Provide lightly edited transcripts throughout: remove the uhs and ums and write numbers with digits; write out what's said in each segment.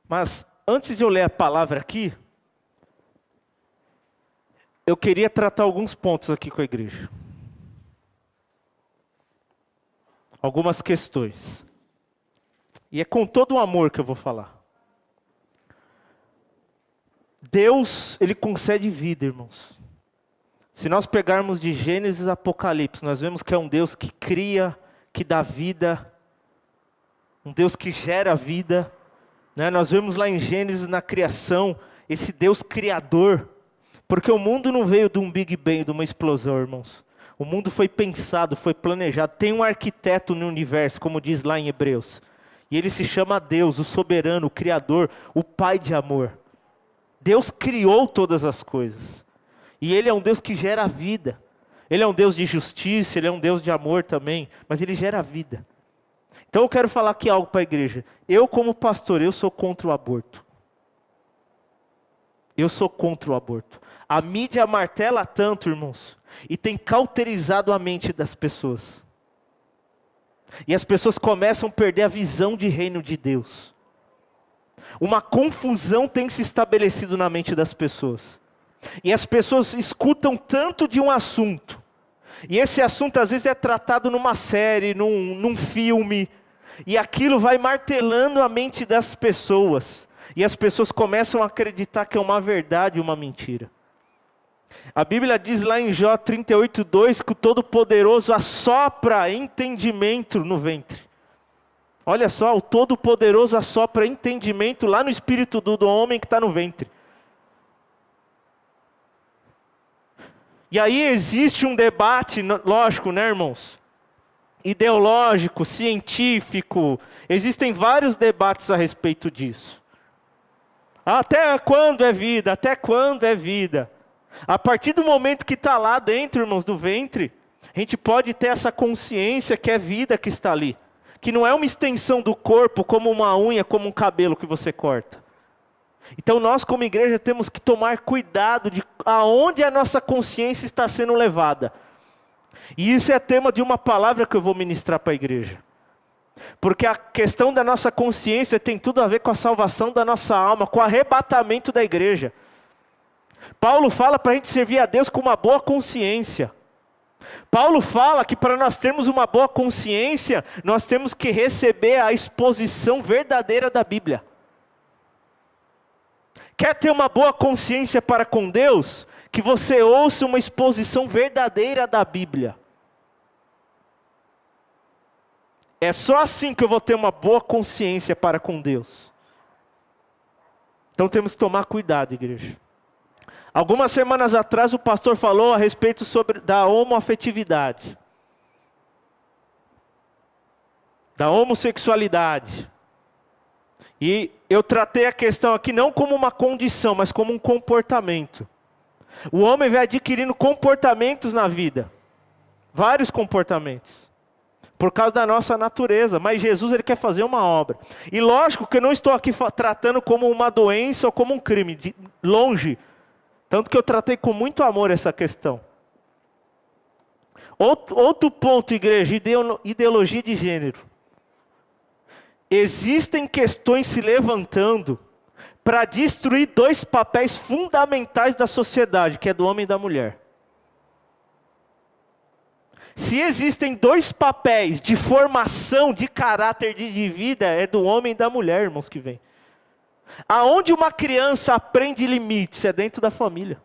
Mas antes de eu ler a palavra aqui, eu queria tratar alguns pontos aqui com a igreja. Algumas questões. E é com todo o amor que eu vou falar. Deus, Ele concede vida, irmãos. Se nós pegarmos de Gênesis a Apocalipse, nós vemos que é um Deus que cria, que dá vida, um Deus que gera vida, né? Nós vemos lá em Gênesis, na criação, esse Deus criador, porque o mundo não veio de um Big Bang, de uma explosão, irmãos. O mundo foi pensado, foi planejado, tem um arquiteto no universo, como diz lá em Hebreus, e ele se chama Deus, o soberano, o criador, o Pai de amor. Deus criou todas as coisas. E Ele é um Deus que gera vida. Ele é um Deus de justiça, Ele é um Deus de amor também, mas Ele gera vida. Então eu quero falar aqui algo para a igreja. Eu como pastor, eu sou contra o aborto. Eu sou contra o aborto. A mídia martela tanto, irmãos, e tem cauterizado a mente das pessoas. E as pessoas começam a perder a visão de reino de Deus. Uma confusão tem se estabelecido na mente das pessoas. E as pessoas escutam tanto de um assunto. E esse assunto às vezes é tratado numa série, num filme. E aquilo vai martelando a mente das pessoas. E as pessoas começam a acreditar que é uma verdade e uma mentira. A Bíblia diz lá em Jó 38:2 que o Todo-Poderoso assopra entendimento no ventre. Olha só, o Todo-Poderoso assopra entendimento lá no espírito do homem que está no ventre. E aí existe um debate, lógico, né, irmãos? Ideológico, científico, existem vários debates a respeito disso. Até quando é vida? Até quando é vida? A partir do momento que está lá dentro, irmãos, do ventre, a gente pode ter essa consciência que é vida que está ali. Que não é uma extensão do corpo, como uma unha, como um cabelo que você corta. Então nós como igreja temos que tomar cuidado de aonde a nossa consciência está sendo levada. E isso é tema de uma palavra que eu vou ministrar para a igreja. Porque a questão da nossa consciência tem tudo a ver com a salvação da nossa alma, com o arrebatamento da igreja. Paulo fala para a gente servir a Deus com uma boa consciência. Paulo fala que para nós termos uma boa consciência, nós temos que receber a exposição verdadeira da Bíblia. Quer ter uma boa consciência para com Deus? Que você ouça uma exposição verdadeira da Bíblia. É só assim que eu vou ter uma boa consciência para com Deus. Então temos que tomar cuidado, igreja. Algumas semanas atrás o pastor falou a respeito da homoafetividade. Da homossexualidade. E eu tratei a questão aqui não como uma condição, mas como um comportamento. O homem vai adquirindo comportamentos na vida. Vários comportamentos. Por causa da nossa natureza. Mas Jesus, Ele quer fazer uma obra. E lógico que eu não estou aqui tratando como uma doença ou como um crime. Longe. Tanto que eu tratei com muito amor essa questão. Outro ponto, igreja, ideologia de gênero. Existem questões se levantando para destruir dois papéis fundamentais da sociedade, que é do homem e da mulher. Se existem dois papéis de formação, de caráter, de vida, é do homem e da mulher, irmãos, que vem. Aonde uma criança aprende limites é dentro da família.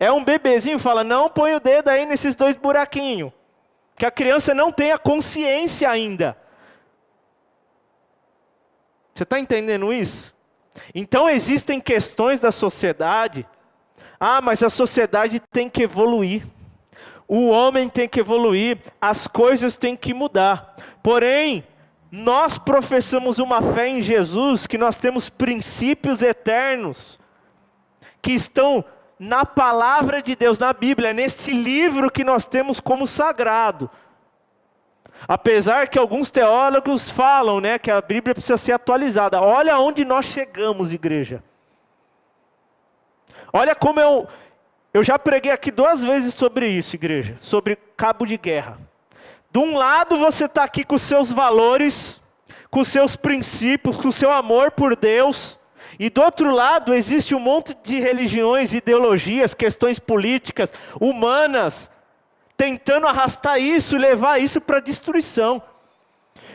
É um bebezinho, fala, não põe o dedo aí nesses dois buraquinhos. Que a criança não tem a consciência ainda. Você está entendendo isso? Então existem questões da sociedade. Ah, mas a sociedade tem que evoluir. O homem tem que evoluir. As coisas têm que mudar. Porém, nós professamos uma fé em Jesus, que nós temos princípios eternos, que estão na palavra de Deus, na Bíblia, neste livro que nós temos como sagrado. Apesar que alguns teólogos falam, né, que a Bíblia precisa ser atualizada. Olha onde nós chegamos, igreja. Olha como eu já preguei aqui 2 vezes sobre isso, igreja. Sobre cabo de guerra. De um lado você está aqui com seus valores, com seus princípios, com o seu amor por Deus. E do outro lado existe um monte de religiões, ideologias, questões políticas, humanas, tentando arrastar isso e levar isso para a destruição.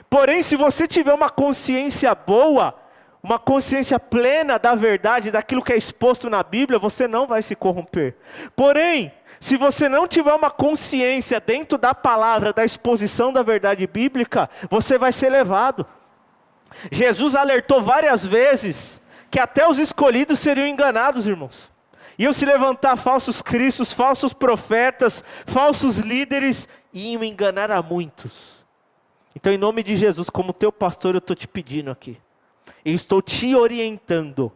Porém, se você tiver uma consciência boa, uma consciência plena da verdade, daquilo que é exposto na Bíblia, você não vai se corromper. Porém, se você não tiver uma consciência dentro da palavra, da exposição da verdade bíblica, você vai ser levado. Jesus alertou várias vezes que até os escolhidos seriam enganados, irmãos. Iam se levantar falsos cristos, falsos profetas, falsos líderes, e iam enganar a muitos. Então, em nome de Jesus, como teu pastor, eu estou te pedindo aqui. Eu estou te orientando.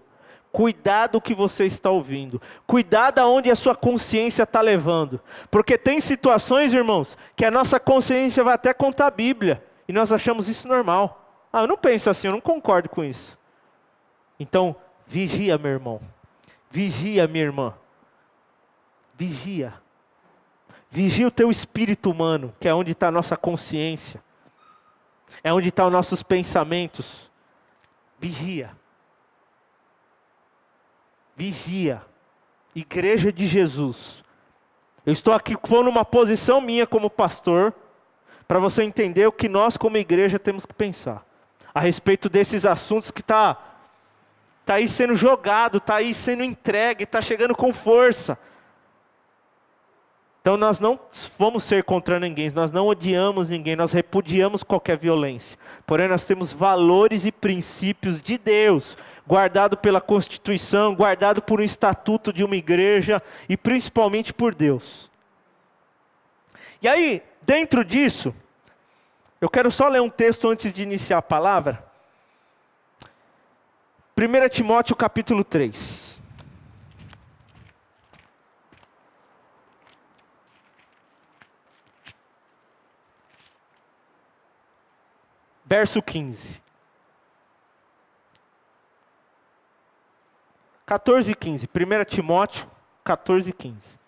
Cuidado o que você está ouvindo. Cuidado aonde a sua consciência está levando. Porque tem situações, irmãos, que a nossa consciência vai até contar a Bíblia. E nós achamos isso normal. Ah, eu não penso assim, eu não concordo com isso. Então, vigia, meu irmão. Vigia, minha irmã. Vigia. Vigia o teu espírito humano, que é onde está a nossa consciência. É onde estão os nossos pensamentos. Vigia. Vigia. Igreja de Jesus. Eu estou aqui pondo uma posição minha como pastor, para você entender o que nós como igreja temos que pensar. A respeito desses assuntos que está aí sendo jogado, está aí sendo entregue, está chegando com força. Então nós não vamos ser contra ninguém, nós não odiamos ninguém, nós repudiamos qualquer violência. Porém nós temos valores e princípios de Deus, guardado pela Constituição, guardado por um estatuto de uma igreja e principalmente por Deus. E aí, dentro disso, eu quero só ler um texto antes de iniciar a palavra. 1 Timóteo capítulo 3. Verso 15. 14 e 15. 1 Timóteo 14 e 15.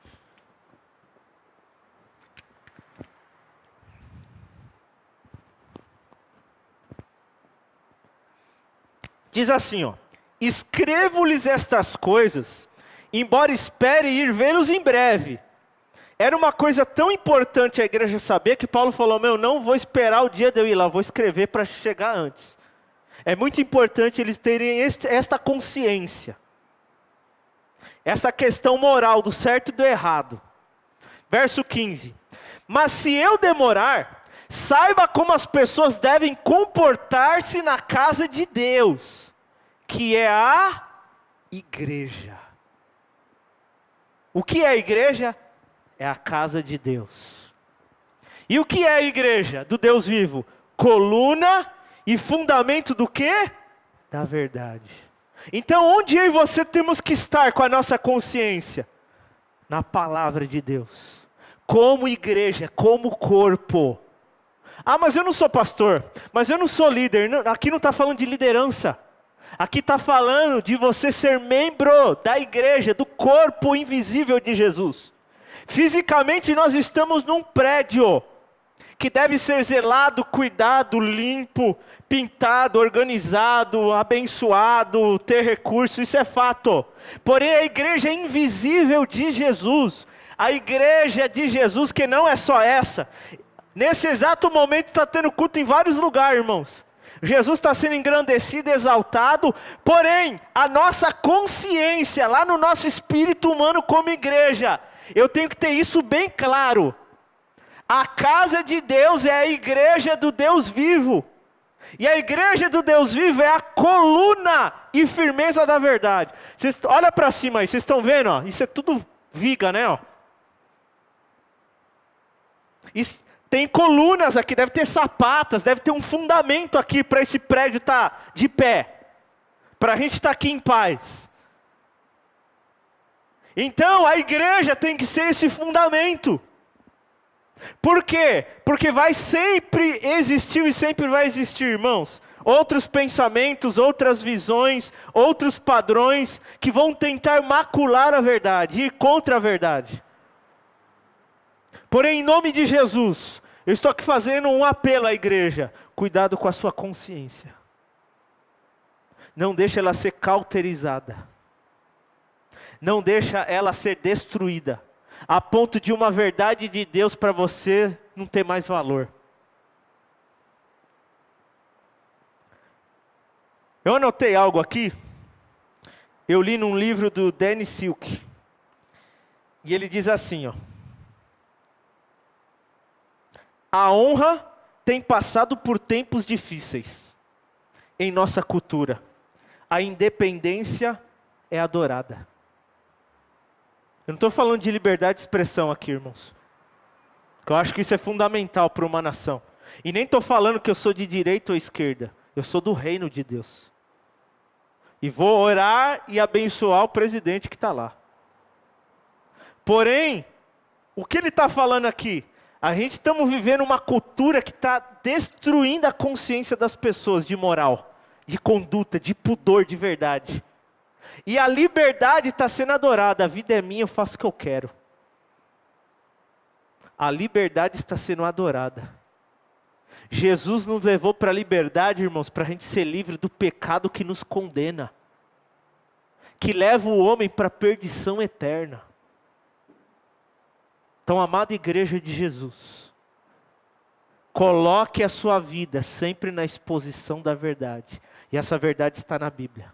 Diz assim, ó: escrevo-lhes estas coisas, embora espere ir vê-los em breve. Era uma coisa tão importante a igreja saber, que Paulo falou, não vou esperar o dia de eu ir lá, vou escrever para chegar antes. É muito importante eles terem esta consciência. Essa questão moral do certo e do errado. Verso 15. Mas se eu demorar, saiba como as pessoas devem comportar-se na casa de Deus, que é a igreja. O que é a igreja? É a casa de Deus. E o que é a igreja do Deus vivo? Coluna e fundamento do quê? Da verdade. Então onde eu e você temos que estar com a nossa consciência? Na palavra de Deus. Como igreja, como corpo. Ah, mas eu não sou pastor, mas eu não sou líder. Não, aqui não está falando de liderança. Aqui está falando de você ser membro da igreja, do corpo invisível de Jesus. Fisicamente nós estamos num prédio que deve ser zelado, cuidado, limpo, pintado, organizado, abençoado, ter recurso, isso é fato. Porém a igreja invisível de Jesus, a igreja de Jesus que não é só essa, nesse exato momento está tendo culto em vários lugares, irmãos. Jesus está sendo engrandecido, exaltado, porém a nossa consciência lá no nosso espírito humano como igreja, eu tenho que ter isso bem claro. A casa de Deus é a igreja do Deus vivo. E a igreja do Deus vivo é a coluna e firmeza da verdade. Olha para cima aí, vocês estão vendo? Ó, isso é tudo viga, né? Ó. Isso, tem colunas aqui, deve ter sapatas, deve ter um fundamento aqui para esse prédio estar de pé. Para a gente estar aqui em paz. Então a igreja tem que ser esse fundamento. Por quê? Porque vai sempre existir e sempre vai existir, irmãos, outros pensamentos, outras visões, outros padrões que vão tentar macular a verdade, ir contra a verdade. Porém, em nome de Jesus, Eu estou aqui fazendo um apelo à igreja. Cuidado com a sua consciência. Não deixa ela ser cauterizada. Não deixa ela ser destruída. A ponto de uma verdade de Deus para você não ter mais valor. Eu anotei algo aqui. Eu li num livro do Danny Silk. E ele diz assim, ó. A honra tem passado por tempos difíceis em nossa cultura. A independência é adorada. Eu não estou falando de liberdade de expressão aqui, irmãos. Porque eu acho que isso é fundamental para uma nação. E nem estou falando que eu sou de direita ou esquerda. Eu sou do reino de Deus. E vou orar e abençoar o presidente que está lá. Porém, o que ele está falando aqui? A gente estamos vivendo uma cultura que está destruindo a consciência das pessoas de moral, de conduta, de pudor, de verdade. E a liberdade está sendo adorada. A vida é minha, eu faço o que eu quero. A liberdade está sendo adorada. Jesus nos levou para a liberdade, irmãos, para a gente ser livre do pecado que nos condena. Que leva o homem para a perdição eterna. Então, amada igreja de Jesus, coloque a sua vida sempre na exposição da verdade. E essa verdade está na Bíblia.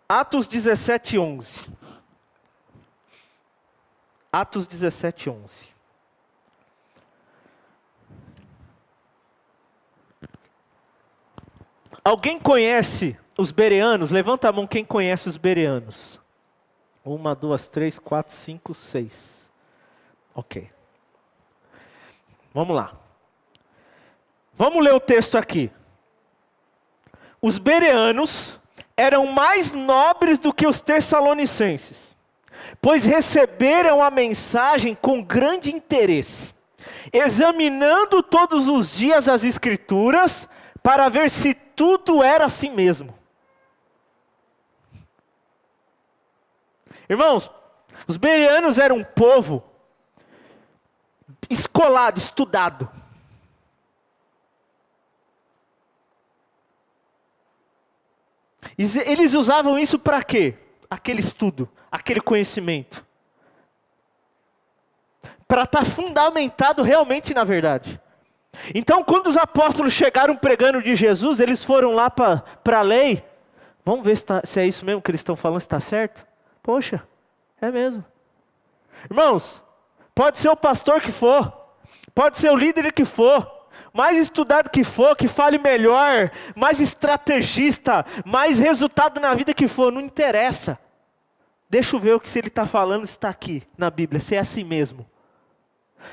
Atos 17:11. Atos 17:11. Alguém conhece os bereanos? Levanta a mão quem conhece os bereanos. 1, 2, 3, 4, 5, 6. Ok. Vamos lá. Vamos ler o texto aqui. Os bereanos eram mais nobres do que os tessalonicenses, pois receberam a mensagem com grande interesse, examinando todos os dias as Escrituras, para ver se tudo era assim mesmo. Irmãos, os bereanos eram um povo escolado, estudado. Eles usavam isso para quê? Aquele estudo, aquele conhecimento. Para estar fundamentado realmente na verdade. Então, quando os apóstolos chegaram pregando de Jesus, eles foram lá para a lei. Vamos ver se é isso mesmo que eles estão falando, se está certo? Poxa, é mesmo. Irmãos, pode ser o pastor que for, pode ser o líder que for, mais estudado que for, que fale melhor, mais estrategista, mais resultado na vida que for, não interessa. Deixa eu ver o que se ele está falando está aqui na Bíblia, se é assim mesmo.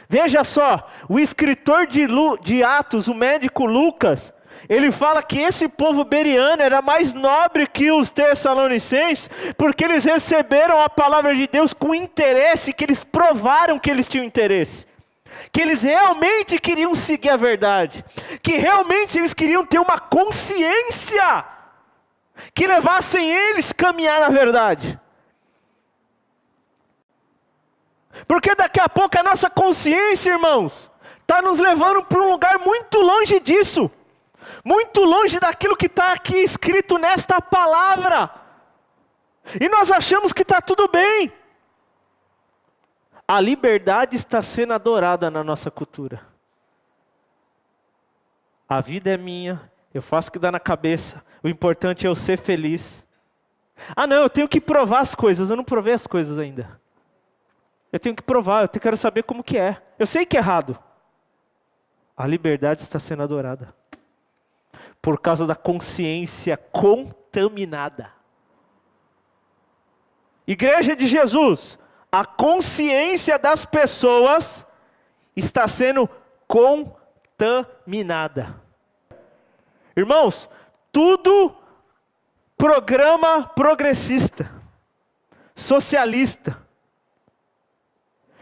Veja só, o escritor de Atos, o médico Lucas, ele fala que esse povo bereano era mais nobre que os tessalonicenses, porque eles receberam a palavra de Deus com interesse, que eles provaram que eles tinham interesse. Que eles realmente queriam seguir a verdade. Que realmente eles queriam ter uma consciência que levassem eles a caminhar na verdade. Porque daqui a pouco a nossa consciência, irmãos, está nos levando para um lugar muito longe disso. Muito longe daquilo que está aqui escrito nesta palavra. E nós achamos que está tudo bem. A liberdade está sendo adorada na nossa cultura. A vida é minha, eu faço o que dá na cabeça. O importante é eu ser feliz. Ah não, eu tenho que provar as coisas, eu não provei as coisas ainda. Eu tenho que provar, eu quero saber como que é. Eu sei que é errado. A liberdade está sendo adorada. Por causa da consciência contaminada. Igreja de Jesus, a consciência das pessoas está sendo contaminada. Irmãos, tudo programa progressista, socialista.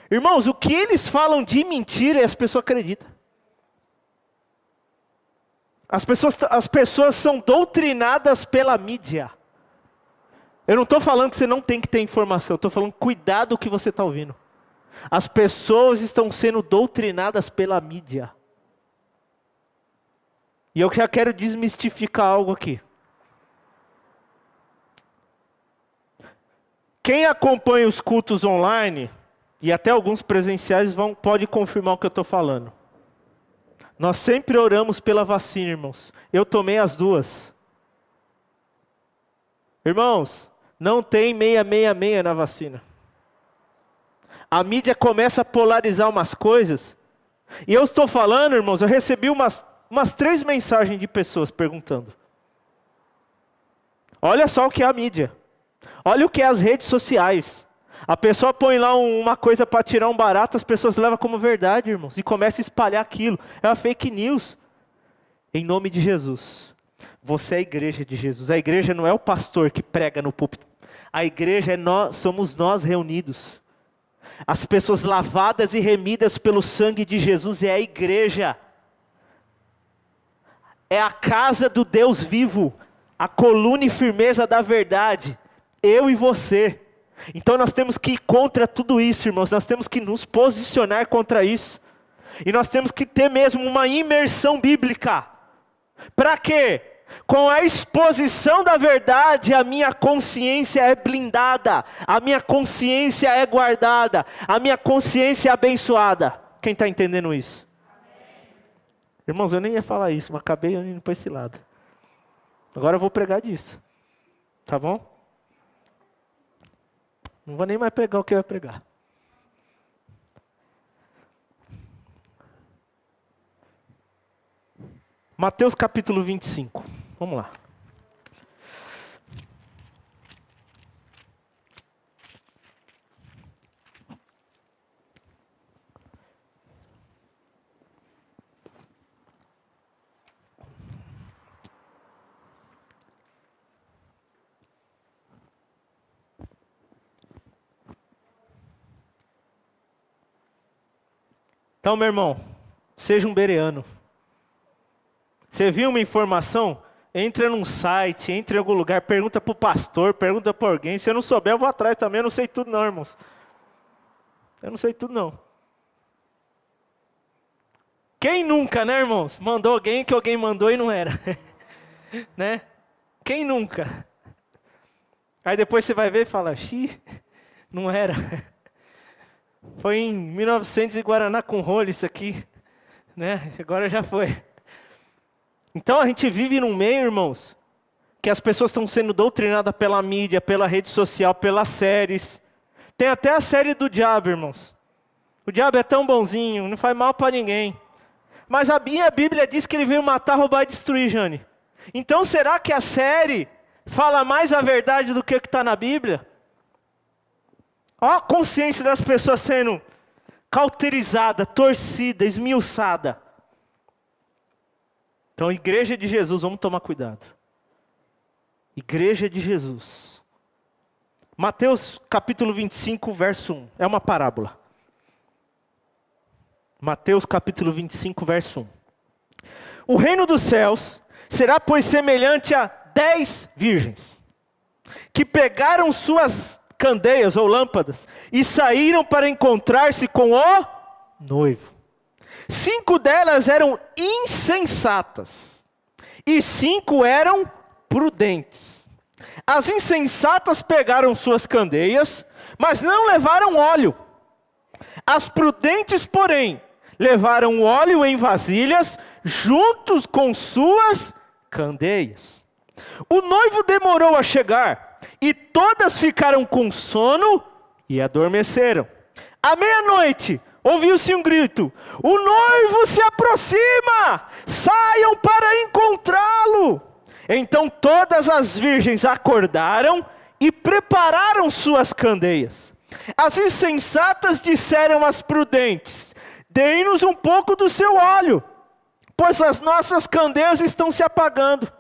Irmãos, o que eles falam de mentira, as pessoas acreditam. As pessoas são doutrinadas pela mídia. Eu não estou falando que você não tem que ter informação, eu estou falando cuidado com o que você está ouvindo. As pessoas estão sendo doutrinadas pela mídia. E eu já quero desmistificar algo aqui. Quem acompanha os cultos online, e até alguns presenciais, pode confirmar o que eu estou falando. Nós sempre oramos pela vacina, irmãos. Eu tomei as duas. Irmãos, não tem 666 na vacina. A mídia começa a polarizar umas coisas. E eu estou falando, irmãos, eu recebi umas 3 mensagens de pessoas perguntando. Olha só o que é a mídia. Olha o que é as redes sociais. A pessoa põe lá uma coisa para tirar um barato, as pessoas levam como verdade, irmãos. E começa a espalhar aquilo. É uma fake news. Em nome de Jesus. Você é a igreja de Jesus. A igreja não é o pastor que prega no púlpito. A igreja somos nós reunidos. As pessoas lavadas e remidas pelo sangue de Jesus é a igreja. É a casa do Deus vivo. A coluna e firmeza da verdade. Eu e você. Então nós temos que ir contra tudo isso, irmãos. Nós temos que nos posicionar contra isso. E nós temos que ter mesmo uma imersão bíblica. Para quê? Com a exposição da verdade, a minha consciência é blindada. A minha consciência é guardada. A minha consciência é abençoada. Quem está entendendo isso? Amém. Irmãos, eu nem ia falar isso, mas acabei indo para esse lado. Agora eu vou pregar disso. Tá bom? Não vou nem mais pregar o que eu ia pregar. Mateus capítulo 25. Vamos lá. Então, meu irmão, seja um bereano. Você viu uma informação? Entra num site, entra em algum lugar, pergunta para o pastor, pergunta para alguém. Se eu não souber, eu vou atrás também. Eu não sei tudo não, irmãos. Eu não sei tudo não. Quem nunca, né, irmãos? Mandou alguém que alguém mandou e não era. Né? Quem nunca? Aí depois você vai ver e fala, não era. Foi em 1900 e Guaraná com rolho isso aqui. Né? Agora já foi. Então a gente vive num meio, irmãos, que as pessoas estão sendo doutrinadas pela mídia, pela rede social, pelas séries. Tem até a série do diabo, irmãos. O diabo é tão bonzinho, não faz mal para ninguém. Mas a minha Bíblia diz que ele veio matar, roubar e destruir, Jane. Então será que a série fala mais a verdade do que o que está na Bíblia? Olha a consciência das pessoas sendo cauterizada, torcida, esmiuçada. Então, igreja de Jesus, vamos tomar cuidado. Igreja de Jesus. Mateus capítulo 25, verso 1. É uma parábola. Mateus capítulo 25, verso 1. O reino dos céus será, pois, semelhante a 10 virgens, que pegaram suas candeias ou lâmpadas e saíram para encontrar-se com o noivo. 5 delas eram insensatas e 5 eram prudentes. As insensatas pegaram suas candeias, mas não levaram óleo. As prudentes, porém, levaram óleo em vasilhas, juntos com suas candeias. O noivo demorou a chegar, e todas ficaram com sono e adormeceram. À meia-noite, ouviu-se um grito: o noivo se aproxima, saiam para encontrá-lo. Então todas as virgens acordaram e prepararam suas candeias. As insensatas disseram às prudentes: deem-nos um pouco do seu óleo, pois as nossas candeias estão se apagando.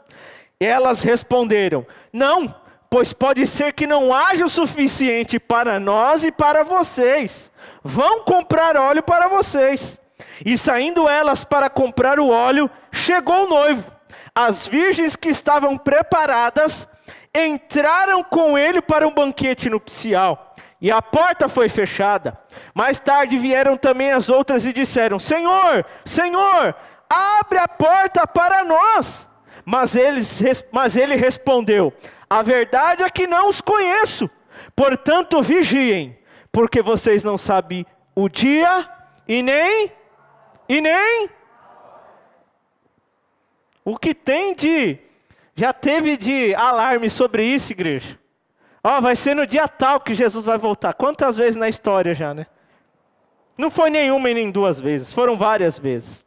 Elas responderam: não, pois pode ser que não haja o suficiente para nós e para vocês. Vão comprar óleo para vocês. E saindo elas para comprar o óleo, chegou o noivo. As virgens que estavam preparadas entraram com ele para um banquete nupcial, e a porta foi fechada. Mais tarde vieram também as outras e disseram: Senhor, Senhor, abre a porta para nós. Mas ele respondeu: a verdade é que não os conheço, portanto vigiem, porque vocês não sabem o dia e nem o que tem de, já teve de alarme sobre isso, igreja. Vai ser no dia tal que Jesus vai voltar. Quantas vezes na história já, né? Não foi nenhuma e nem duas vezes, foram várias vezes.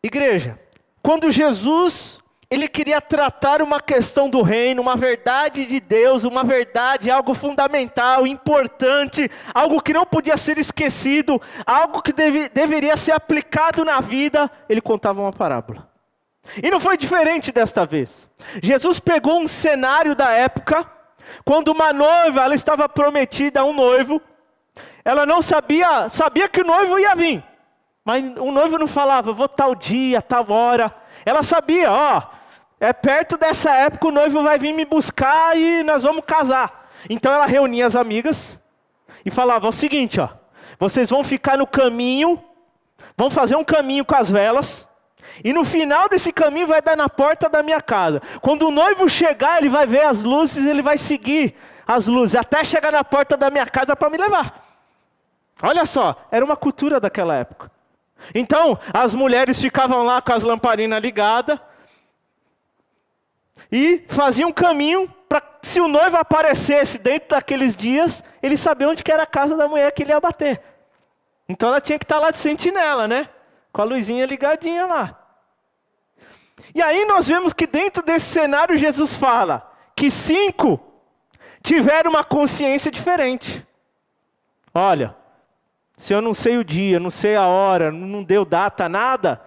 Igreja, quando Jesus, ele queria tratar uma questão do reino, uma verdade de Deus, uma verdade, algo fundamental, importante, algo que não podia ser esquecido, algo que deveria ser aplicado na vida, ele contava uma parábola. E não foi diferente desta vez. Jesus pegou um cenário da época, quando uma noiva, ela estava prometida a um noivo, ela não sabia que o noivo ia vir, mas o noivo não falava: vou tal dia, tal hora. Ela sabia, é perto dessa época o noivo vai vir me buscar e nós vamos casar. Então ela reunia as amigas e falava: é o seguinte, vocês vão ficar no caminho, vão fazer um caminho com as velas, e no final desse caminho vai dar na porta da minha casa. Quando o noivo chegar, ele vai ver as luzes, ele vai seguir as luzes, até chegar na porta da minha casa para me levar. Olha só, era uma cultura daquela época. Então, as mulheres ficavam lá com as lamparinas ligadas, e faziam um caminho, para se o noivo aparecesse dentro daqueles dias, ele sabia onde que era a casa da mulher que ele ia bater. Então ela tinha que estar lá de sentinela, né? Com a luzinha ligadinha lá. E aí nós vemos que dentro desse cenário Jesus fala que 5 tiveram uma consciência diferente. Olha, se eu não sei o dia, não sei a hora, não deu data, nada,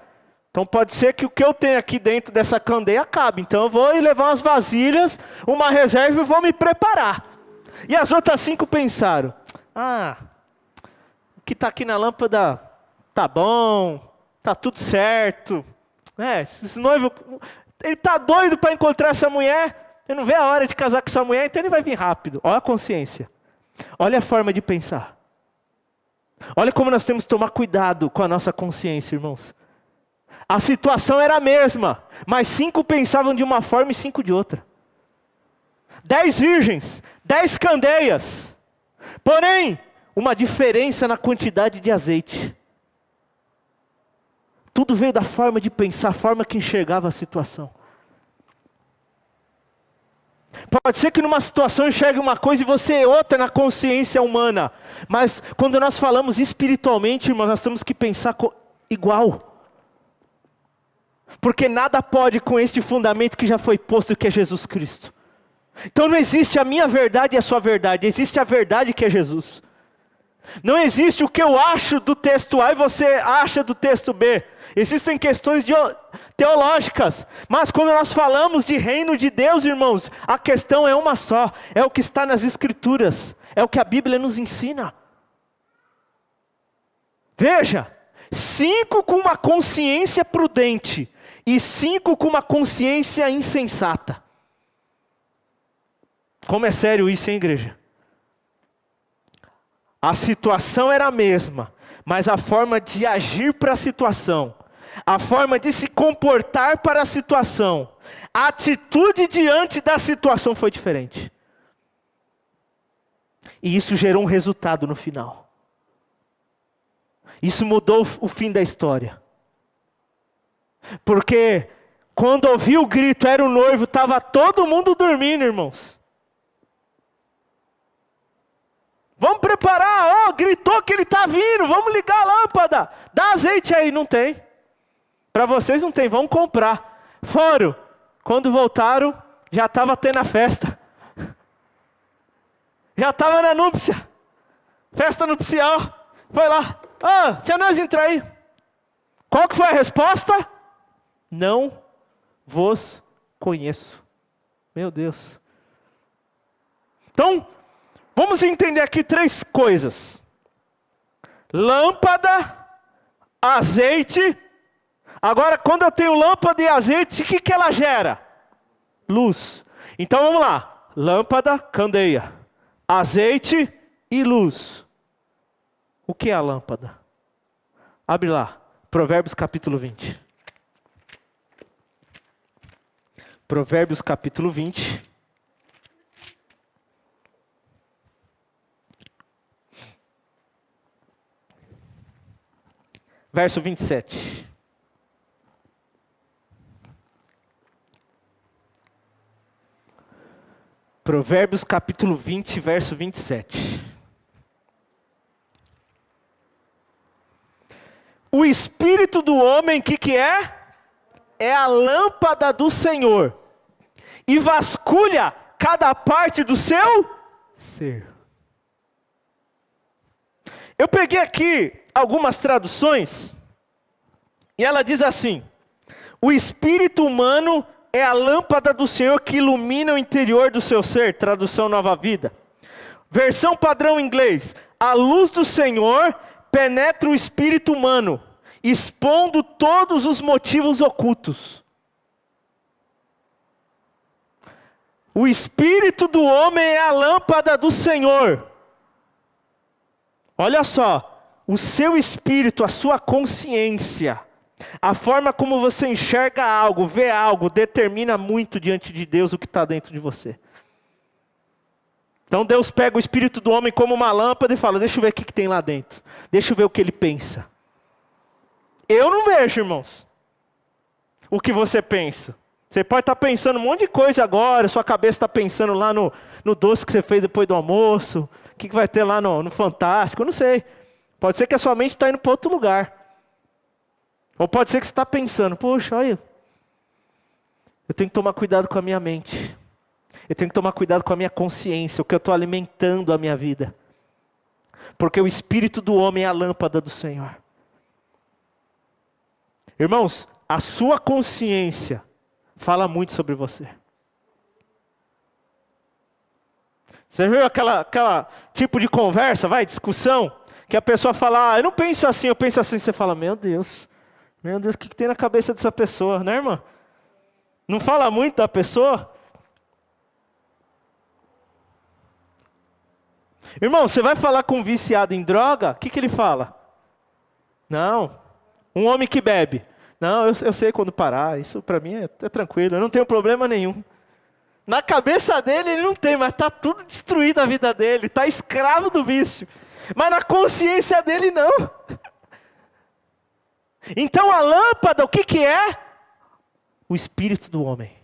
então pode ser que o que eu tenho aqui dentro dessa candeia acabe. Então eu vou levar umas vasilhas, uma reserva e vou me preparar. E as outras 5 pensaram: o que está aqui na lâmpada tá bom, tá tudo certo. Esse noivo, ele está doido para encontrar essa mulher, ele não vê a hora de casar com essa mulher, então ele vai vir rápido. Olha a consciência, olha a forma de pensar. Olha como nós temos que tomar cuidado com a nossa consciência, irmãos. A situação era a mesma, mas 5 pensavam de uma forma e 5 de outra. 10 virgens, 10 candeias, porém, uma diferença na quantidade de azeite. Tudo veio da forma de pensar, a forma que enxergava a situação. Pode ser que numa situação enxergue uma coisa e você outra na consciência humana. Mas quando nós falamos espiritualmente, irmãos, nós temos que pensar igual. Porque nada pode com este fundamento que já foi posto, que é Jesus Cristo. Então não existe a minha verdade e a sua verdade, existe a verdade que é Jesus. Não existe o que eu acho do texto A e você acha do texto B. Existem questões teológicas, mas quando nós falamos de reino de Deus, irmãos, a questão é uma só, é o que está nas Escrituras, é o que a Bíblia nos ensina. Veja, 5 com uma consciência prudente e 5 com uma consciência insensata. Como é sério isso, hein, igreja? A situação era a mesma, mas a forma de agir para a situação, a forma de se comportar para a situação, a atitude diante da situação foi diferente. E isso gerou um resultado no final. Isso mudou o fim da história. Porque quando ouviu o grito, era o noivo, estava todo mundo dormindo, irmãos. Vamos preparar, gritou que ele está vindo, vamos ligar a lâmpada, dá azeite aí, não tem. Para vocês não tem, vamos comprar. Foram, quando voltaram, já estava tendo a festa. Já estava na núpcia, festa nupcial, foi lá, deixa nós entrar aí. Qual que foi a resposta? Não vos conheço. Meu Deus. Então, vamos entender aqui 3 coisas. Lâmpada, azeite, Agora, quando eu tenho lâmpada e azeite, o que ela gera? Luz. Então vamos lá. Lâmpada, candeia. Azeite e luz. O que é a lâmpada? Abre lá. Provérbios capítulo 20. Provérbios capítulo 20. Verso 27. Provérbios capítulo 20, verso 27. O espírito do homem, o que é? É a lâmpada do Senhor, e vasculha cada parte do seu ser. Eu peguei aqui algumas traduções, e ela diz assim: o espírito humano é a lâmpada do Senhor que ilumina o interior do seu ser. Tradução Nova Vida. Versão padrão inglês: a luz do Senhor penetra o espírito humano, expondo todos os motivos ocultos. O espírito do homem é a lâmpada do Senhor. Olha só, o seu espírito, a sua consciência, a forma como você enxerga algo, vê algo, determina muito diante de Deus o que está dentro de você. Então Deus pega o espírito do homem como uma lâmpada e fala: deixa eu ver o que tem lá dentro. Deixa eu ver o que ele pensa. Eu não vejo, irmãos, o que você pensa. Você pode estar pensando um monte de coisa agora, sua cabeça está pensando lá no doce que você fez depois do almoço, o que vai ter lá no Fantástico, eu não sei. Pode ser que a sua mente está indo para outro lugar. Ou pode ser que você está pensando: poxa, olha, eu tenho que tomar cuidado com a minha mente. Eu tenho que tomar cuidado com a minha consciência, o que eu estou alimentando a minha vida. Porque o espírito do homem é a lâmpada do Senhor. Irmãos, a sua consciência fala muito sobre você. Você viu aquela tipo de conversa, discussão, que a pessoa fala: eu não penso assim, eu penso assim. Você fala: meu Deus, o que tem na cabeça dessa pessoa, né, irmã? Não fala muito da pessoa? Irmão, você vai falar com um viciado em droga, o que ele fala? Não. Um homem que bebe: não, eu sei quando parar, isso para mim é tranquilo, eu não tenho problema nenhum. Na cabeça dele ele não tem, mas está tudo destruído a vida dele, está escravo do vício. Mas na consciência dele não. Então a lâmpada, o que é? O espírito do homem.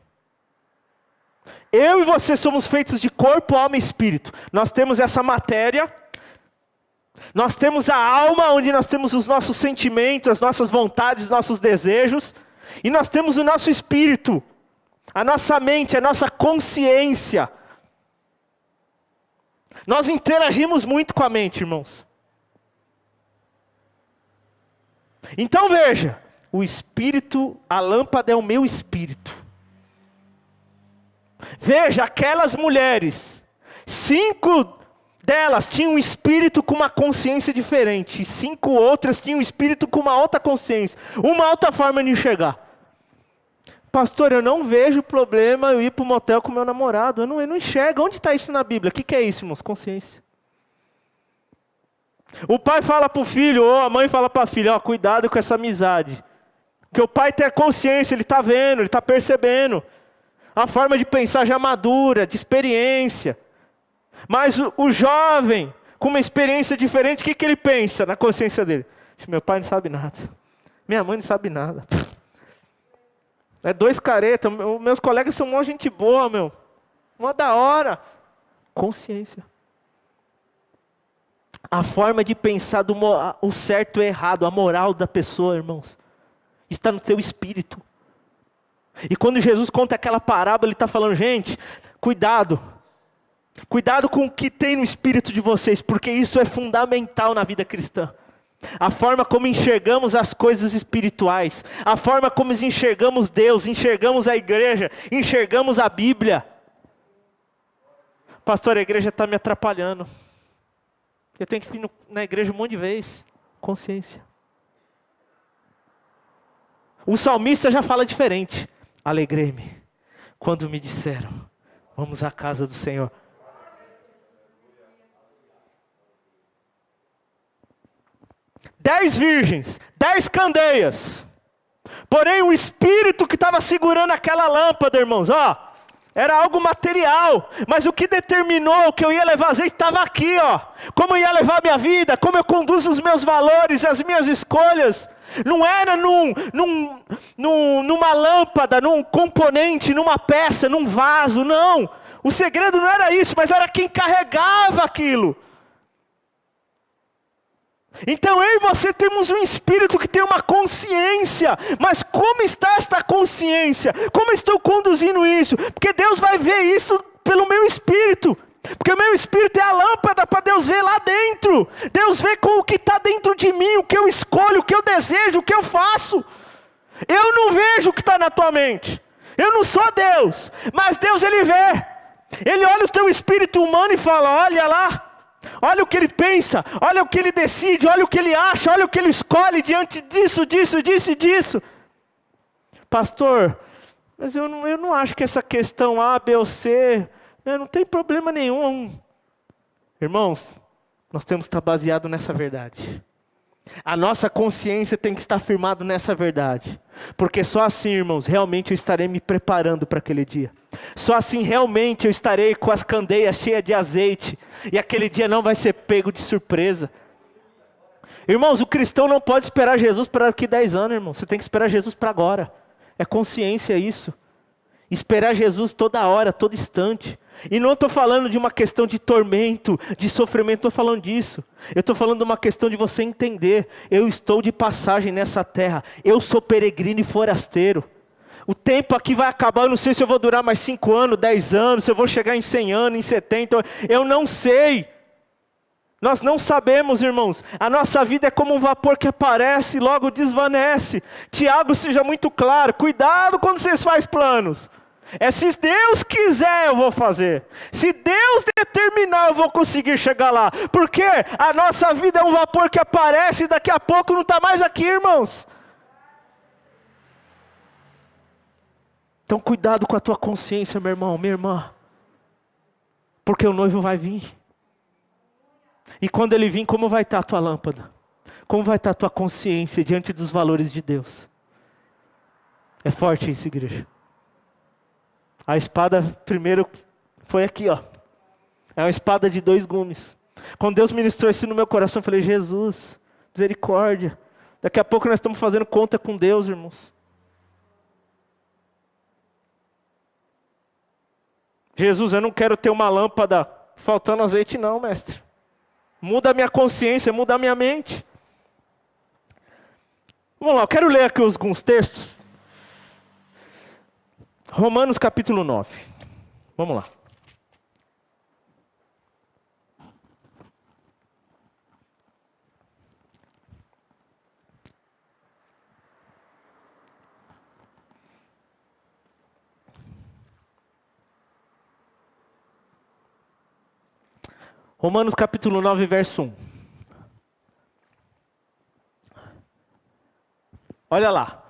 Eu e você somos feitos de corpo, alma e espírito. Nós temos essa matéria. Nós temos a alma, onde nós temos os nossos sentimentos, as nossas vontades, os nossos desejos. E nós temos o nosso espírito, a nossa mente, a nossa consciência. Nós interagimos muito com a mente, irmãos. Então veja, o espírito, a lâmpada é o meu espírito. Veja, aquelas mulheres, 5 delas tinham um espírito com uma consciência diferente, e 5 outras tinham um espírito com uma outra consciência, uma outra forma de enxergar. Pastor, eu não vejo problema eu ir para o motel com meu namorado, eu não enxergo. Onde está isso na Bíblia? O que é isso, irmãos? Consciência. O pai fala para o filho, ou a mãe fala para a filha: cuidado com essa amizade. Porque o pai tem a consciência, ele está vendo, ele está percebendo. A forma de pensar já madura, de experiência. Mas o jovem, com uma experiência diferente, o que ele pensa na consciência dele? Meu pai não sabe nada. Minha mãe não sabe nada. É 2 caretas. Meus colegas são uma gente boa, meu. Uma da hora. Consciência. A forma de pensar o certo e o errado, a moral da pessoa, irmãos, está no teu espírito. E quando Jesus conta aquela parábola, ele está falando: gente, cuidado. Cuidado com o que tem no espírito de vocês, porque isso é fundamental na vida cristã. A forma como enxergamos as coisas espirituais, a forma como enxergamos Deus, enxergamos a igreja, enxergamos a Bíblia. Pastor, a igreja está me atrapalhando. Eu tenho que ir na igreja um monte de vezes. Consciência. O salmista já fala diferente. Alegrei-me quando me disseram, vamos à casa do Senhor. Dez virgens, 10 candeias. Porém o espírito que estava segurando aquela lâmpada, irmãos, era algo material, mas o que determinou que eu ia levar azeite estava aqui, como eu ia levar a minha vida, como eu conduzo os meus valores, as minhas escolhas, não era numa lâmpada, num componente, numa peça, num vaso, não, o segredo não era isso, mas era quem carregava aquilo. Então eu e você temos um espírito que tem uma consciência, mas como está esta consciência? Como eu estou conduzindo isso? Porque Deus vai ver isso pelo meu espírito, porque o meu espírito é a lâmpada para Deus ver lá dentro. Deus vê com o que está dentro de mim, o que eu escolho, o que eu desejo, o que eu faço. Eu não vejo o que está na tua mente, eu não sou Deus, mas Deus Ele vê. Ele olha o teu espírito humano e fala, olha lá, olha o que ele pensa, olha o que ele decide, olha o que ele acha, olha o que ele escolhe diante disso, disso, disso e disso. Pastor, mas eu não acho que essa questão A, B ou C, não tem problema nenhum. Irmãos, nós temos que estar baseado nessa verdade. A nossa consciência tem que estar firmada nessa verdade. Porque só assim, irmãos, realmente eu estarei me preparando para aquele dia. Só assim realmente eu estarei com as candeias cheias de azeite. E aquele dia não vai ser pego de surpresa. Irmãos, o cristão não pode esperar Jesus para daqui 10 anos, irmão. Você tem que esperar Jesus para agora. É consciência isso. Esperar Jesus toda hora, todo instante. E não estou falando de uma questão de tormento, de sofrimento, estou falando disso. Eu estou falando de uma questão de você entender. Eu estou de passagem nessa terra. Eu sou peregrino e forasteiro. O tempo aqui vai acabar, eu não sei se eu vou durar mais 5 anos, 10 anos, se eu vou chegar em 100 anos, em 70, eu não sei. Nós não sabemos, irmãos. A nossa vida é como um vapor que aparece e logo desvanece. Tiago, seja muito claro, cuidado quando vocês fazem planos. Se Deus quiser eu vou fazer. Se Deus determinar eu vou conseguir chegar lá. Porque a nossa vida é um vapor que aparece e daqui a pouco não está mais aqui, irmãos. Então cuidado com a tua consciência, meu irmão, minha irmã. Porque o noivo vai vir. E quando ele vir, como vai estar a tua lâmpada? Como vai estar a tua consciência diante dos valores de Deus? É forte isso, igreja. A espada primeiro foi aqui, É uma espada de 2 gumes. Quando Deus ministrou isso no meu coração, eu falei, Jesus, misericórdia. Daqui a pouco nós estamos fazendo conta com Deus, irmãos. Jesus, eu não quero ter uma lâmpada faltando azeite não, mestre. Muda a minha consciência, muda a minha mente. Vamos lá, eu quero ler aqui alguns textos. Romanos capítulo 9. Vamos lá. Romanos capítulo 9, verso 1. Olha lá.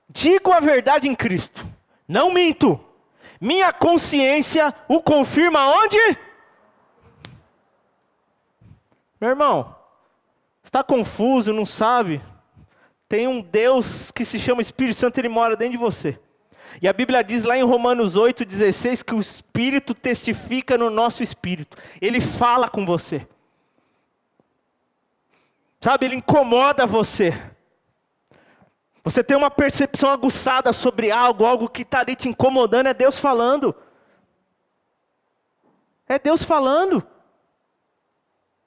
Digo a verdade em Cristo. Não minto. Minha consciência o confirma onde? Meu irmão, está confuso, não sabe? Tem um Deus que se chama Espírito Santo, Ele mora dentro de você. E a Bíblia diz lá em Romanos 8,16 que o Espírito testifica no nosso espírito. Ele fala com você. Sabe, Ele incomoda você. Você tem uma percepção aguçada sobre algo que está ali te incomodando, é Deus falando. É Deus falando.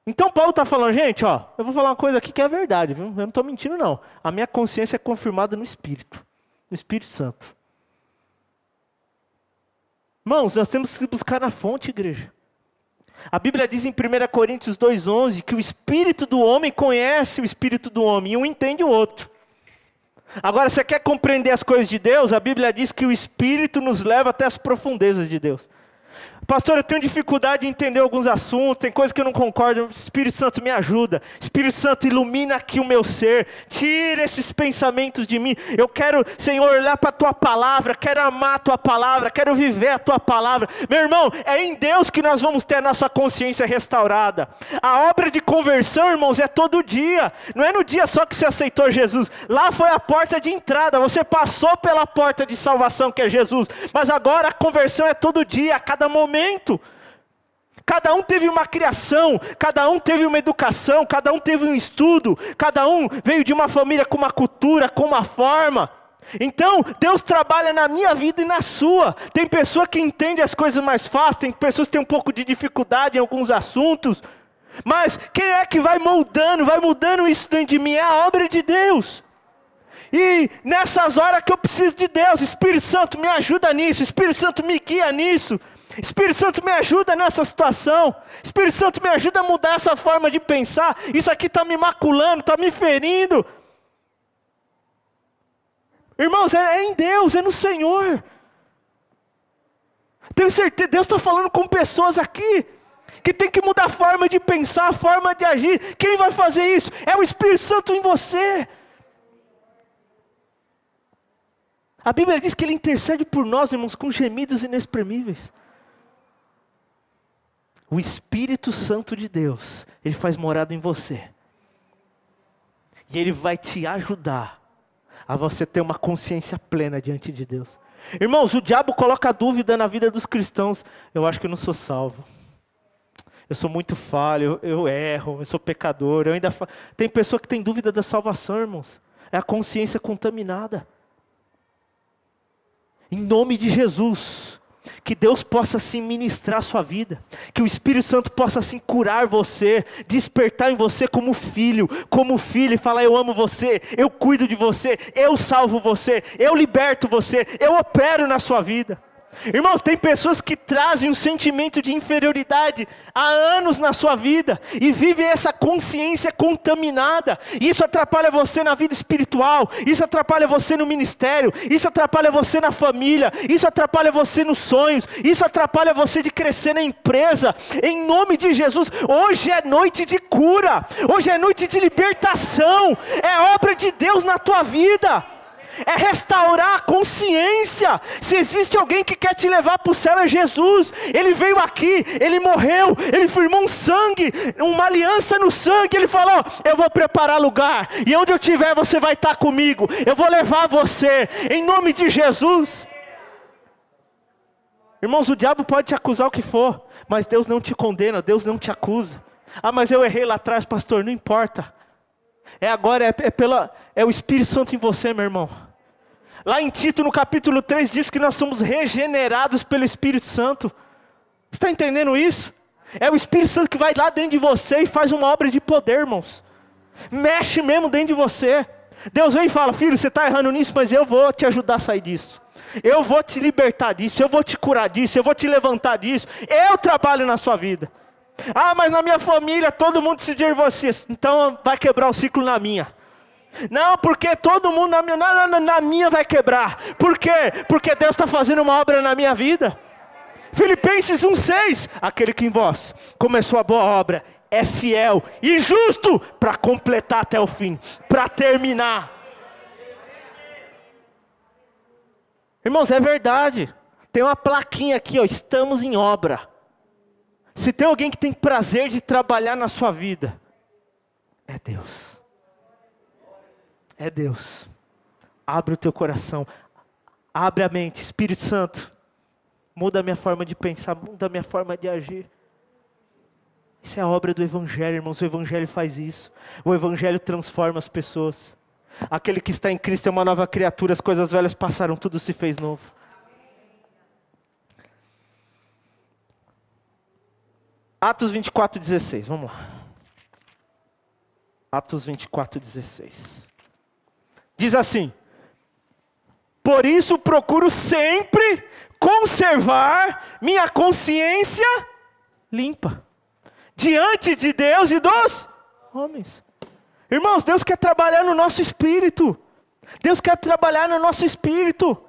Então Paulo está falando, gente, eu vou falar uma coisa aqui que é verdade, viu? Eu não estou mentindo não. A minha consciência é confirmada no Espírito Santo. Irmãos, nós temos que buscar na fonte, igreja. A Bíblia diz em 1 Coríntios 2,11 que o espírito do homem conhece o espírito do homem, e um entende o outro. Agora, você quer compreender as coisas de Deus? A Bíblia diz que o Espírito nos leva até as profundezas de Deus. Pastor, eu tenho dificuldade em entender alguns assuntos, tem coisas que eu não concordo. Espírito Santo me ajuda. Espírito Santo ilumina aqui o meu ser. Tira esses pensamentos de mim. Eu quero, Senhor, olhar para a Tua palavra. Quero amar a Tua palavra. Quero viver a Tua palavra. Meu irmão, é em Deus que nós vamos ter a nossa consciência restaurada. A obra de conversão, irmãos, é todo dia. Não é no dia só que você aceitou Jesus. Lá foi a porta de entrada. Você passou pela porta de salvação que é Jesus. Mas agora a conversão é todo dia, a cada momento. Cada um teve uma criação, cada um teve uma educação, cada um teve um estudo, cada um veio de uma família com uma cultura, com uma forma. Então, Deus trabalha na minha vida e na sua. Tem pessoa que entende as coisas mais fácil, tem pessoas que têm um pouco de dificuldade em alguns assuntos. Mas quem é que vai mudando isso dentro de mim? É a obra de Deus. E nessas horas que eu preciso de Deus, Espírito Santo me ajuda nisso, Espírito Santo me guia nisso. Espírito Santo me ajuda nessa situação. Espírito Santo me ajuda a mudar essa forma de pensar. Isso aqui está me maculando, está me ferindo. Irmãos, é em Deus, é no Senhor. Tenho certeza, Deus está falando com pessoas aqui que tem que mudar a forma de pensar, a forma de agir. Quem vai fazer isso? É o Espírito Santo em você. A Bíblia diz que Ele intercede por nós, irmãos, com gemidos inexprimíveis. O Espírito Santo de Deus, Ele faz morada em você. E Ele vai te ajudar a você ter uma consciência plena diante de Deus. Irmãos, o diabo coloca dúvida na vida dos cristãos. Eu acho que eu não sou salvo. Eu sou muito falho, eu erro, eu sou pecador. Tem pessoa que tem dúvida da salvação, irmãos. É a consciência contaminada. Em nome de Jesus, que Deus possa assim ministrar a sua vida, que o Espírito Santo possa assim curar você, despertar em você como filho, e falar: eu amo você, eu cuido de você, eu salvo você, eu liberto você, eu opero na sua vida. Irmãos, tem pessoas que trazem um sentimento de inferioridade há anos na sua vida e vivem essa consciência contaminada. Isso atrapalha você na vida espiritual, isso atrapalha você no ministério, isso atrapalha você na família, isso atrapalha você nos sonhos, isso atrapalha você de crescer na empresa. Em nome de Jesus, hoje é noite de cura, hoje é noite de libertação, é obra de Deus na tua vida. É restaurar a consciência. Se existe alguém que quer te levar para o céu, é Jesus. Ele veio aqui, Ele morreu, Ele firmou um sangue, uma aliança no sangue. Ele falou: eu vou preparar lugar, e onde eu estiver você vai estar comigo. Eu vou levar você, em nome de Jesus. Irmãos, o diabo pode te acusar o que for, mas Deus não te condena, Deus não te acusa. Ah, mas eu errei lá atrás, pastor. Não importa. É agora, é o Espírito Santo em você, meu irmão. Lá em Tito, no capítulo 3, diz que nós somos regenerados pelo Espírito Santo. Você está entendendo isso? É o Espírito Santo que vai lá dentro de você e faz uma obra de poder, irmãos. Mexe mesmo dentro de você. Deus vem e fala: filho, você está errando nisso, mas eu vou te ajudar a sair disso. Eu vou te libertar disso, eu vou te curar disso, eu vou te levantar disso. Eu trabalho na sua vida. Ah, mas na minha família todo mundo se diz você, então vai quebrar o ciclo na minha. Não, porque todo mundo na minha vai quebrar. Por quê? Porque Deus está fazendo uma obra na minha vida. Filipenses 1,6: aquele que em vós começou a boa obra é fiel e justo para completar até o fim, para terminar. Irmãos, é verdade. Tem uma plaquinha aqui, ó: estamos em obra. Se tem alguém que tem prazer de trabalhar na sua vida, é Deus. É Deus. Abre o teu coração, abre a mente. Espírito Santo, muda a minha forma de pensar, muda a minha forma de agir. Isso é a obra do Evangelho, irmãos. O Evangelho faz isso. O Evangelho transforma as pessoas. Aquele que está em Cristo é uma nova criatura. As coisas velhas passaram, tudo se fez novo. Atos 24:16, vamos lá. Atos 24:16. Diz assim: por isso procuro sempre conservar minha consciência limpa diante de Deus e dos homens. Irmãos, Deus quer trabalhar no nosso espírito. Deus quer trabalhar no nosso espírito.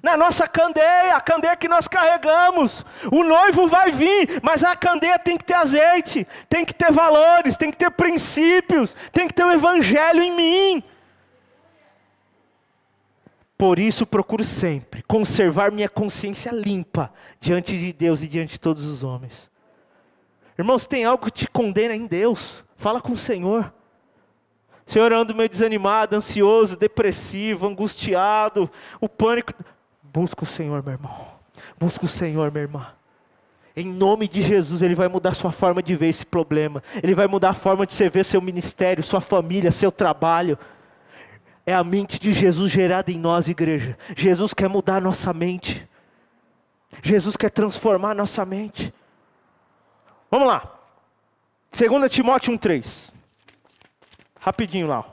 Na nossa candeia, a candeia que nós carregamos. O noivo vai vir, mas a candeia tem que ter azeite, tem que ter valores, tem que ter princípios, tem que ter o evangelho em mim. Por isso procuro sempre conservar minha consciência limpa diante de Deus e diante de todos os homens. Irmãos, tem algo que te condena em Deus, fala com o Senhor. Senhor, eu ando meio desanimado, ansioso, depressivo, angustiado, o pânico. Busca o Senhor, meu irmão. Busca o Senhor, minha irmã. Em nome de Jesus, Ele vai mudar a sua forma de ver esse problema. Ele vai mudar a forma de você ver seu ministério, sua família, seu trabalho. É a mente de Jesus gerada em nós, igreja. Jesus quer mudar a nossa mente. Jesus quer transformar a nossa mente. Vamos lá. 2 Timóteo 1,3. Rapidinho lá.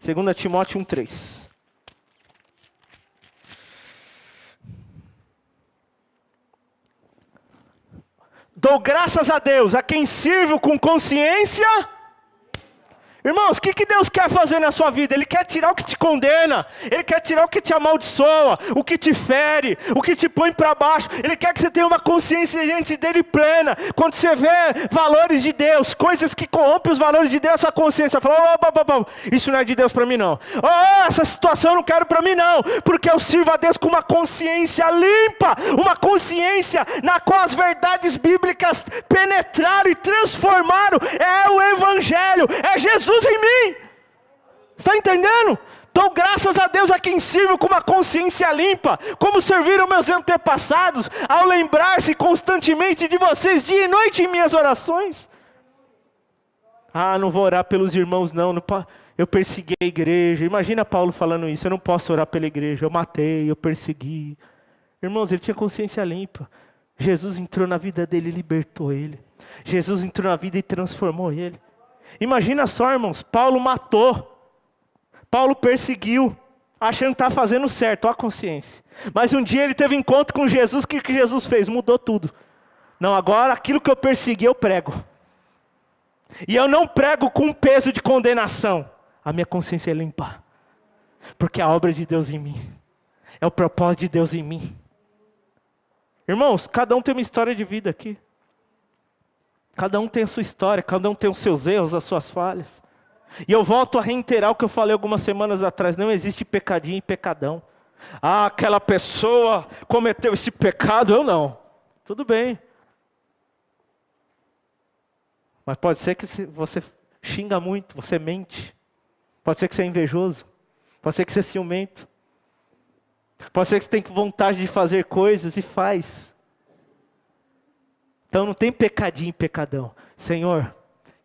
2 Timóteo 1,3. Dou graças a Deus, a quem sirvo com consciência. Irmãos, o que Deus quer fazer na sua vida? Ele quer tirar o que te condena, Ele quer tirar o que te amaldiçoa, o que te fere, o que te põe para baixo. Ele quer que você tenha uma consciência diante dele plena. Quando você vê valores de Deus, coisas que corrompem os valores de Deus, a sua consciência fala, isso não é de Deus para mim não. Essa situação eu não quero para mim não, porque eu sirvo a Deus com uma consciência limpa, uma consciência na qual as verdades bíblicas penetraram e transformaram. É o Evangelho, é Jesus em mim. Está entendendo? Dou graças a Deus a quem sirvo com uma consciência limpa, como serviram meus antepassados, ao lembrar-se constantemente de vocês dia e noite em minhas orações. Não vou orar pelos irmãos não, eu persegui a igreja. Imagina Paulo falando isso, eu não posso orar pela igreja, eu matei, eu persegui. Irmãos, ele tinha consciência limpa. Jesus entrou na vida dele e libertou ele. Jesus entrou na vida e transformou ele. Imagina só, irmãos, Paulo matou, Paulo perseguiu, achando que está fazendo certo, olha a consciência. Mas um dia ele teve encontro com Jesus, o que Jesus fez? Mudou tudo. Não, agora aquilo que eu persegui eu prego. E eu não prego com peso de condenação, a minha consciência é limpa. Porque a obra de Deus em mim, é o propósito de Deus em mim. Irmãos, cada um tem uma história de vida aqui. Cada um tem a sua história, cada um tem os seus erros, as suas falhas. E eu volto a reiterar o que eu falei algumas semanas atrás, não existe pecadinho e pecadão. Aquela pessoa cometeu esse pecado, eu não. Tudo bem. Mas pode ser que você xinga muito, você mente. Pode ser que você é invejoso. Pode ser que você é ciumento. Pode ser que você tem vontade de fazer coisas e faz. Então não tem pecadinho e pecadão. Senhor,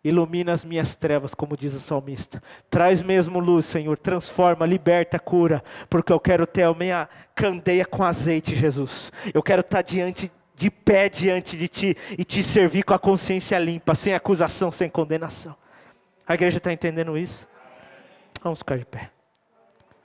ilumina as minhas trevas, como diz o salmista. Traz mesmo luz, Senhor. Transforma, liberta, cura. Porque eu quero ter a minha candeia com azeite, Jesus. Eu quero estar de pé diante de Ti e Te servir com a consciência limpa, sem acusação, sem condenação. A igreja está entendendo isso? Vamos ficar de pé.